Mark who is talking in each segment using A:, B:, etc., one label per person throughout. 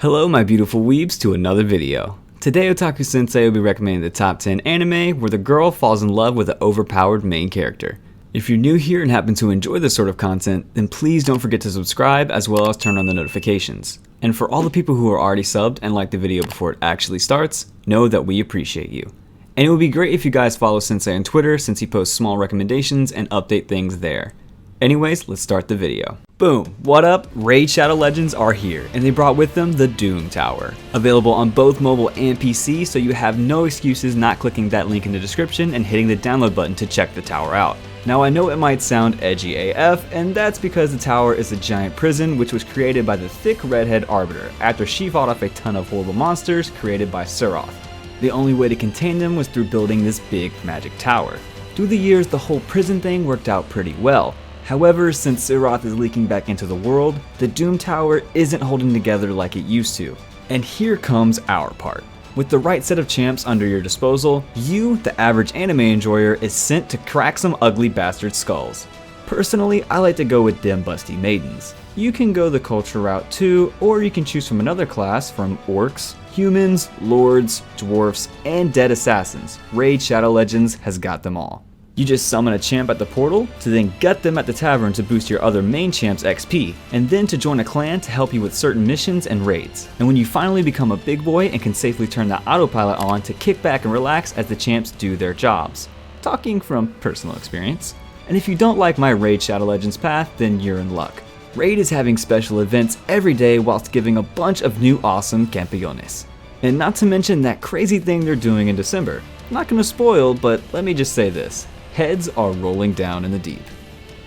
A: Hello my beautiful weebs to another video. Today Otaku Sensei will be recommending the top 10 anime where the girl falls in love with an overpowered main character. If you're new here and happen to enjoy this sort of content, then please don't forget to subscribe as well as turn on the notifications. And for all the people who are already subbed and like the video before it actually starts, know that we appreciate you. And it would be great if you guys follow Sensei on Twitter since he posts small recommendations and update things there. Anyways, let's start the video. Boom! What up? Raid Shadow Legends are here, and they brought with them the Doom Tower. Available on both mobile and PC, so you have no excuses not clicking that link in the description and hitting the download button to check the tower out. Now I know it might sound edgy AF, and that's because the tower is a giant prison which was created by the thick redhead Arbiter after she fought off a ton of horrible monsters created by Suroth. The only way to contain them was through building this big magic tower. Through the years, the whole prison thing worked out pretty well. However, since Suroth is leaking back into the world, the Doom Tower isn't holding together like it used to. And here comes our part. With the right set of champs under your disposal, you, the average anime enjoyer, is sent to crack some ugly bastard skulls. Personally, I like to go with them busty maidens. You can go the culture route too, or you can choose from another class from orcs, humans, lords, dwarfs, and dead assassins. Raid Shadow Legends has got them all. You just summon a champ at the portal, to then gut them at the tavern to boost your other main champ's XP, and then to join a clan to help you with certain missions and raids. And when you finally become a big boy and can safely turn the autopilot on to kick back and relax as the champs do their jobs. Talking from personal experience. And if you don't like my Raid Shadow Legends path, then you're in luck. Raid is having special events every day whilst giving a bunch of new awesome campeones. And not to mention that crazy thing they're doing in December. Not gonna spoil, but let me just say this. Heads are rolling down in the deep.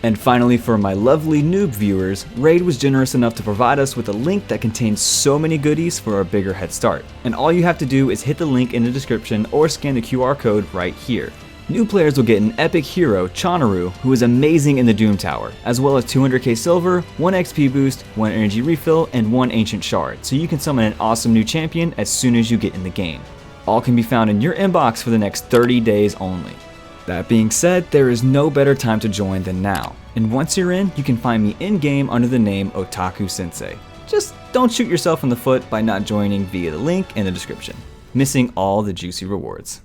A: And finally, for my lovely noob viewers, Raid was generous enough to provide us with a link that contains so many goodies for a bigger head start. And all you have to do is hit the link in the description or scan the QR code right here. New players will get an epic hero, Chonaru, who is amazing in the Doom Tower, as well as 200k silver, 1 XP boost, 1 energy refill, and 1 ancient shard, so you can summon an awesome new champion as soon as you get in the game. All can be found in your inbox for the next 30 days only. That being said, there is no better time to join than now. And once you're in, you can find me in-game under the name Otaku Sensei. Just don't shoot yourself in the foot by not joining via the link in the description, missing all the juicy rewards.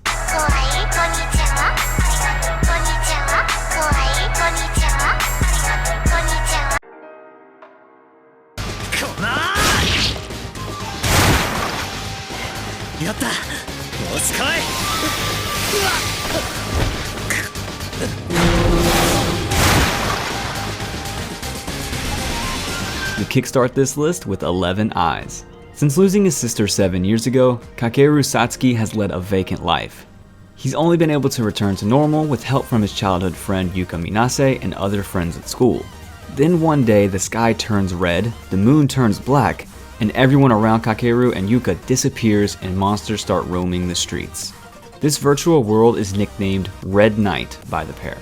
A: We kickstart this list with 11 eyes. Since losing his sister 7 years ago, Kakeru Satsuki has led a vacant life. He's only been able to return to normal with help from his childhood friend Yuka Minase and other friends at school. Then one day the sky turns red, the moon turns black, and everyone around Kakeru and Yuka disappears and monsters start roaming the streets. This virtual world is nicknamed Red Night by the pair.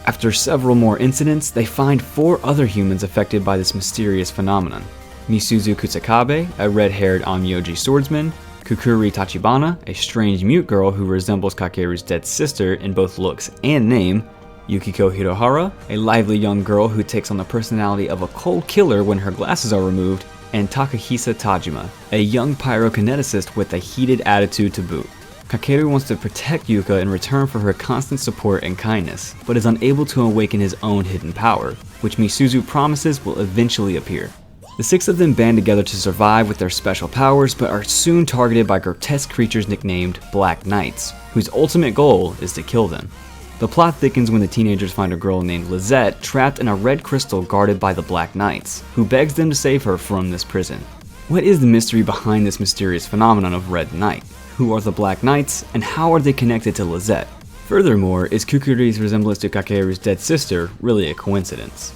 A: After several more incidents, they find 4 other humans affected by this mysterious phenomenon. Misuzu Kusakabe, a red-haired Onmyoji swordsman, Kukuri Tachibana, a strange mute girl who resembles Kakeru's dead sister in both looks and name, Yukiko Hirohara, a lively young girl who takes on the personality of a cold killer when her glasses are removed, and Takahisa Tajima, a young pyrokineticist with a heated attitude to boot. Kakeru wants to protect Yuka in return for her constant support and kindness, but is unable to awaken his own hidden power, which Misuzu promises will eventually appear. The 6 of them band together to survive with their special powers, but are soon targeted by grotesque creatures nicknamed Black Knights, whose ultimate goal is to kill them. The plot thickens when the teenagers find a girl named Lisette trapped in a red crystal guarded by the Black Knights, who begs them to save her from this prison. What is the mystery behind this mysterious phenomenon of Red Night? Who are the Black Knights, and how are they connected to Lisette? Furthermore, is Kukuri's resemblance to Kakeru's dead sister really a coincidence?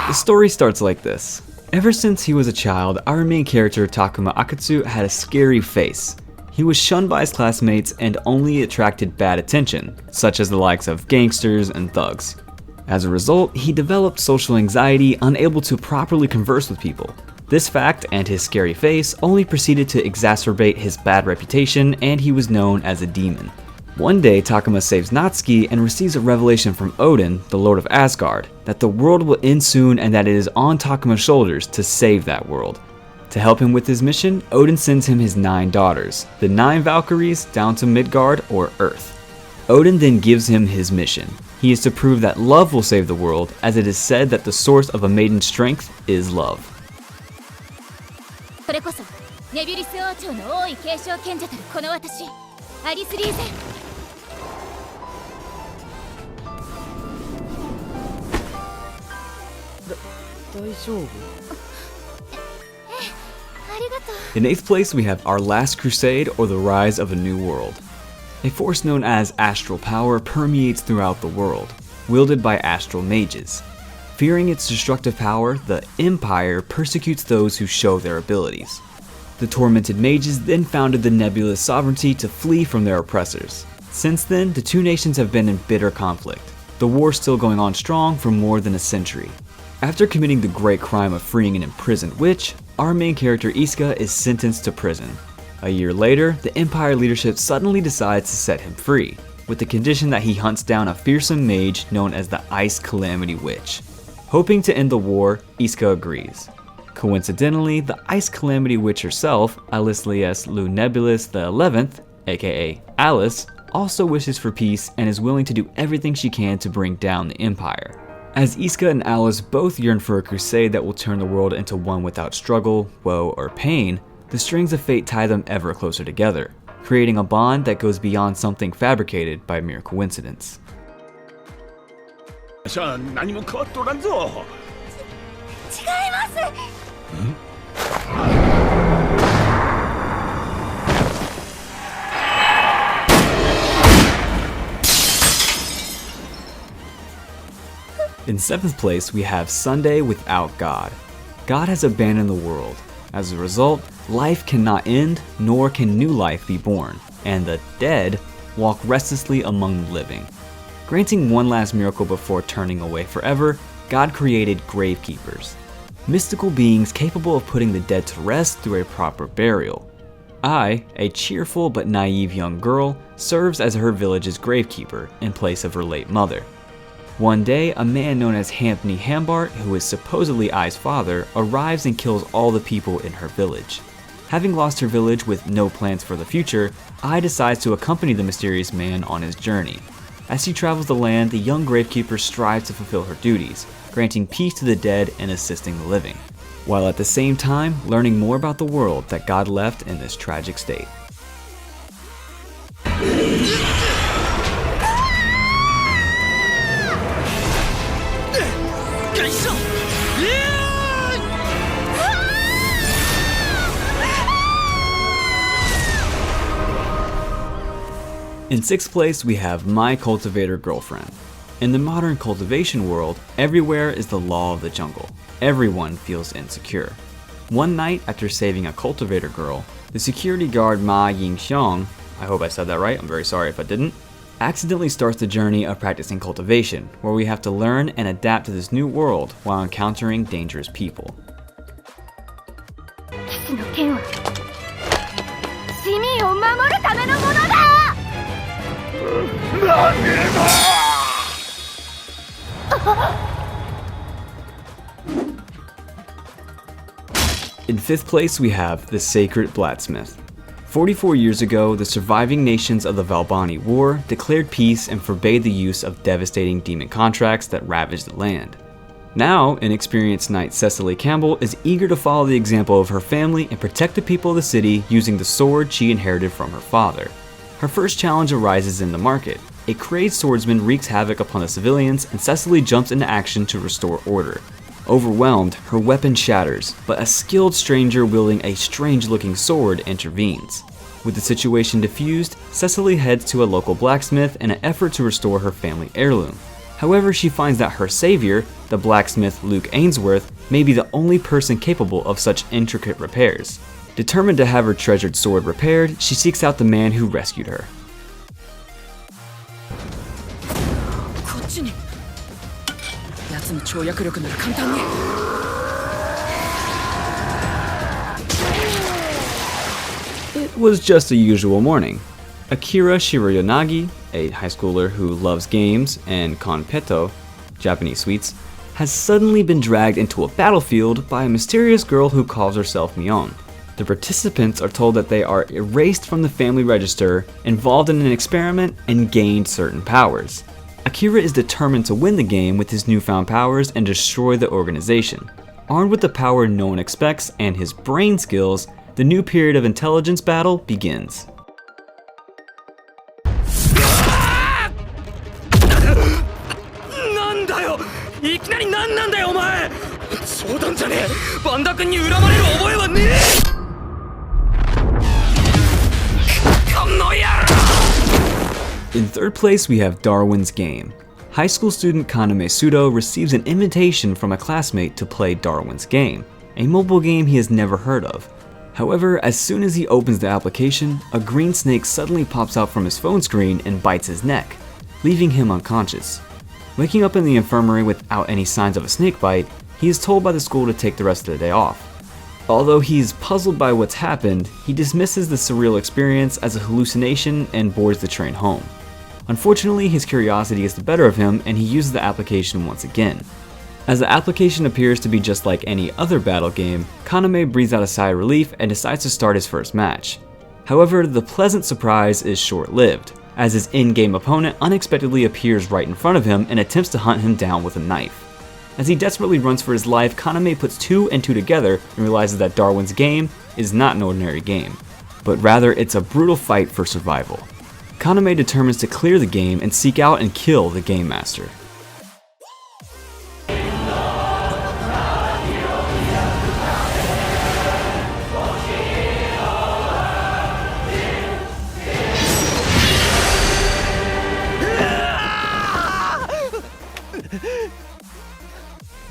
A: The story starts like this. Ever since he was a child, our main character Takuma Akatsu had a scary face. He was shunned by his classmates and only attracted bad attention, such as the likes of gangsters and thugs. As a result, he developed social anxiety, unable to properly converse with people. This fact and his scary face only proceeded to exacerbate his bad reputation, and he was known as a demon. One day, Takuma saves Natsuki and receives a revelation from Odin, the Lord of Asgard, that the world will end soon and that it is on Takuma's shoulders to save that world. To help him with his mission, Odin sends him his 9 daughters, the 9 Valkyries down to Midgard or Earth. Odin then gives him his mission. He is to prove that love will save the world, as it is said that the source of a maiden's strength is love.
B: それこそ𝐒ᴇɪᴜ王朝の𝐒ᴇᴜᴜたるこの私𝐴ＬＩＳ
A: In 8th place, we have our Last Crusade, or the Rise of a New World. A force known as astral power permeates throughout the world, wielded by astral mages. Fearing its destructive power, the Empire persecutes those who show their abilities. The tormented mages then founded the nebulous sovereignty to flee from their oppressors. Since then, the two nations have been in bitter conflict, the war still going on strong for more than a century. After committing the great crime of freeing an imprisoned witch, our main character 𝐖ᴇʟᴜ is sentenced to prison. A year later, the Empire leadership suddenly decides to set him free, with the condition that he hunts down a fearsome mage known as the Ice Calamity Witch. Hoping to end the war, 𝐖ᴇʟᴜ agrees. Coincidentally, the Ice Calamity Witch herself, 𝐴LIS 𝐿ūnebulus XI, aka Alice, also wishes for peace and is willing to do everything she can to bring down the Empire. As 𝐖ᴇʟᴜ and Alice both yearn for a crusade that will turn the world into one without struggle, woe, or pain, the strings of fate tie them ever closer together, creating a bond that goes beyond something fabricated by mere coincidence.
C: じゃあ何も変わっとらんぞ。
B: 違います。
A: In 7th place, we have Sunday without God. God has abandoned the world. As a result, life cannot end, nor can new life be born, and the dead walk restlessly among the living. Granting one last miracle before turning away forever, God created gravekeepers, mystical beings capable of putting the dead to rest through a proper burial. Ai, a cheerful but naive young girl, serves as her village's gravekeeper in place of her late mother. One day, a man known as Hample Hambart, who is supposedly Ai's father, arrives and kills all the people in her village. Having lost her village with no plans for the future, Ai decides to accompany the mysterious man on his journey. As she travels the land, the young gravekeeper strives to fulfill her duties, granting peace to the dead and assisting the living, while at the same time learning more about the world that God left in this tragic state. In 6th place, we have My Cultivator Girlfriend. In the modern cultivation world, everywhere is the law of the jungle. Everyone feels insecure. One night, after saving a cultivator girl, the security guard Ma Yingxiang, I hope I said that right, I'm very sorry if I didn't, accidentally starts the journey of practicing cultivation, where we have to learn and adapt to this new world while encountering dangerous people. In 5th place, we have the Sacred Blacksmith. 44 years ago, the surviving nations of the Valbani War declared peace and forbade the use of devastating demon contracts that ravaged the land. Now, inexperienced knight Cecily Campbell is eager to follow the example of her family and protect the people of the city using the sword she inherited from her father. Her first challenge arises in the market. A crazed swordsman wreaks havoc upon the civilians, and Cecily jumps into action to restore order. Overwhelmed, her weapon shatters, but a skilled stranger wielding a strange-looking sword intervenes. With the situation diffused, Cecily heads to a local blacksmith in an effort to restore her family heirloom. However, she finds that her savior, the blacksmith Luke Ainsworth, may be the only person capable of such intricate repairs. Determined to have her treasured sword repaired, she seeks out the man who rescued her. It was just a usual morning. Akira Shiroyanagi, a high schooler who loves games and 𝐴NPETō, Japanese sweets, has suddenly been dragged into a battlefield by a mysterious girl who calls herself Mion. The participants are told that they are erased from the family register, involved in an experiment, and gained certain powers. Akira is determined to win the game with his newfound powers and destroy the organization. Armed with the power no one expects and his brain skills, the new period of intelligence battle begins.
C: いきなり何なんだよお前冗談じゃねえバンダ君に恨まれる覚えはねえこの野郎
A: In third place, we have Darwins Game. High school student 𝐴NPETō receives an invitation from a classmate to play Darwin's Game, a mobile game he has never heard of. However, as soon as he opens the application, a green snake suddenly pops out from his phone screen and bites his neck, leaving him unconscious. Waking up in the infirmary without any signs of a snake bite, he is told by the school to take the rest of the day off. Although he's puzzled by what's happened, he dismisses the surreal experience as a hallucination and boards the train home. Unfortunately, his curiosity gets the better of him and he uses the application once again. As the application appears to be just like any other battle game, 𝐴NPETō breathes out a sigh of relief and decides to start his first match. However, the pleasant surprise is short-lived, as his in-game opponent unexpectedly appears right in front of him and attempts to hunt him down with a knife. As he desperately runs for his life, 𝐴NPETō puts two and two together and realizes that Darwin's Game is not an ordinary game, but rather it's a brutal fight for survival. 𝐴NPETō determines to clear the game and seek out and kill the Game Master.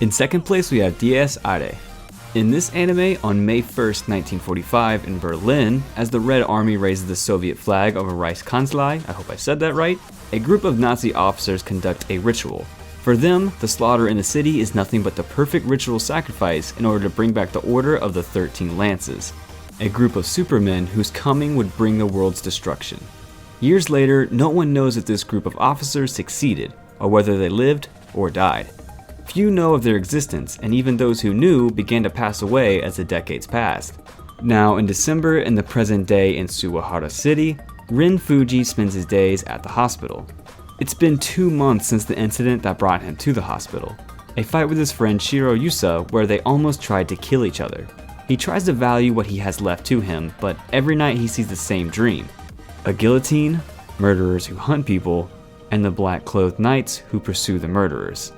A: In second place, we have DrDBZ. In this anime, on May 1st, 1945 in Berlin, as the Red Army raises the Soviet flag over Reichskanzlei, I hope I said that right, a group of Nazi officers conduct a ritual. For them, the slaughter in the city is nothing but the perfect ritual sacrifice in order to bring back the Order of the 13 Lances, a group of supermen whose coming would bring the world's destruction. Years later, no one knows if this group of officers succeeded, or whether they lived or died. Few know of their existence, and even those who knew began to pass away as the decades passed. Now, in December, in the present day in Suwahara City, Rin Fuji spends his days at the hospital. It's been 2 months since the incident that brought him to the hospital, a fight with his friend Shiro Yusa where they almost tried to kill each other. He tries to value what he has left to him, but every night he sees the same dream: a guillotine, murderers who hunt people, and the black-clothed knights who pursue the murderers.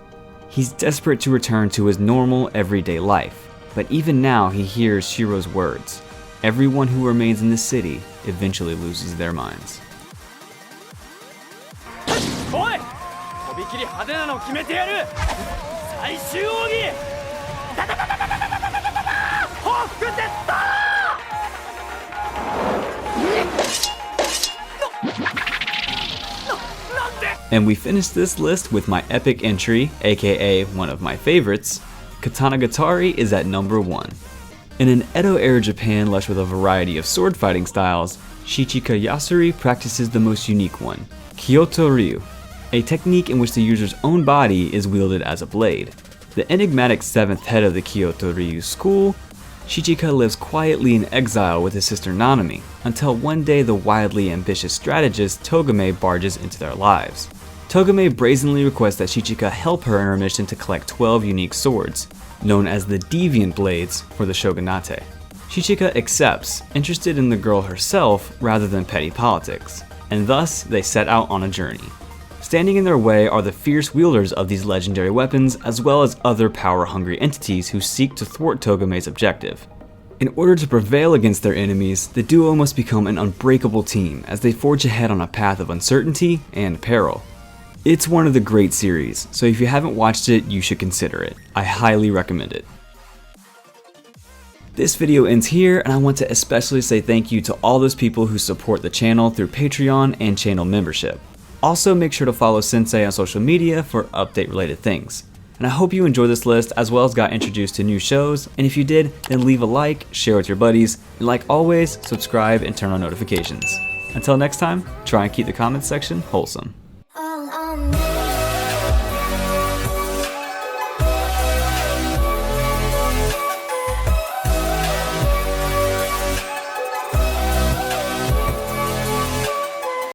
A: He's desperate to return to his normal, everyday life, but even now he hears Shiro's words: everyone who remains in this city eventually loses their minds.
C: おいとびきり派手なの決めてやる最終奥義ダダダダダダダダダダダホックゼット
A: And we finish this list with my epic entry, aka one of my favorites. Katana Gotari is at number 1. In an Edo-era Japan lush with a variety of sword fighting styles, Shichika Yasuri practices the most unique one, Kyoto Ryu, a technique in which the user's own body is wielded as a blade. The enigmatic 7th head of the Kyoto Ryu school, Shichika lives quietly in exile with his sister Nanami, until one day the wildly ambitious strategist Togame barges into their lives. Togame brazenly requests that Shichika help her in her mission to collect 12 unique swords, known as the Deviant Blades for the shogunate. Shichika accepts, interested in the girl herself rather than petty politics, and thus they set out on a journey. Standing in their way are the fierce wielders of these legendary weapons, as well as other power-hungry entities who seek to thwart Togame's objective. In order to prevail against their enemies, the duo must become an unbreakable team as they forge ahead on a path of uncertainty and peril. It's one of the great series, so if you haven't watched it, you should consider it. I highly recommend it. This video ends here, and I want to especially say thank you to all those people who support the channel through Patreon and channel membership. Also, make sure to follow Sensei on social media for update related things. And I hope you enjoyed this list as well as got introduced to new shows, and if you did, then leave a like, share with your buddies, and like always, subscribe and turn on notifications. Until next time, try and keep the comments section wholesome.